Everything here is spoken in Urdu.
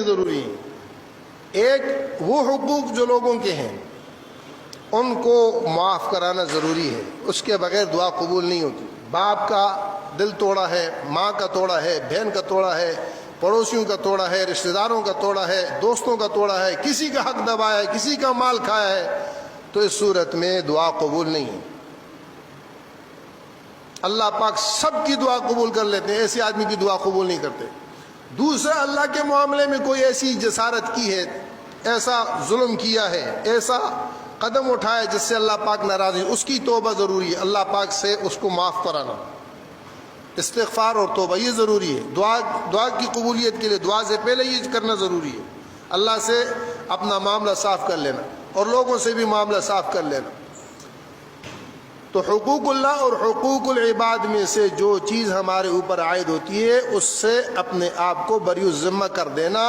چیزیں ضروری ہیں. ایک وہ حقوق جو لوگوں کے ہیں ان کو معاف کرانا ضروری ہے, اس کے بغیر دعا قبول نہیں ہوتی. باپ کا دل توڑا ہے, ماں کا توڑا ہے, بہن کا توڑا ہے, پڑوسیوں کا توڑا ہے, رشتہ داروں کا توڑا ہے, دوستوں کا توڑا ہے, کسی کا حق دبایا ہے, کسی کا مال کھایا ہے, تو اس صورت میں دعا قبول نہیں ہے. اللہ پاک سب کی دعا قبول کر لیتے ہیں, ایسے آدمی کی دعا قبول نہیں کرتے. دوسرا, اللہ کے معاملے میں کوئی ایسی جسارت کی ہے, ایسا ظلم کیا ہے, ایسا قدم اٹھائے جس سے اللہ پاک ناراض ہے, اس کی توبہ ضروری ہے, اللہ پاک سے اس کو معاف کرانا. استغفار اور توبہ یہ ضروری ہے. دعا کی قبولیت کے لیے دعا سے پہلے یہ کرنا ضروری ہے. اللہ سے اپنا معاملہ صاف کر لینا اور لوگوں سے بھی معاملہ صاف کر لینا. تو حقوق اللہ اور حقوق العباد میں سے جو چیز ہمارے اوپر عائد ہوتی ہے اس سے اپنے آپ کو بری الذمہ کر دینا,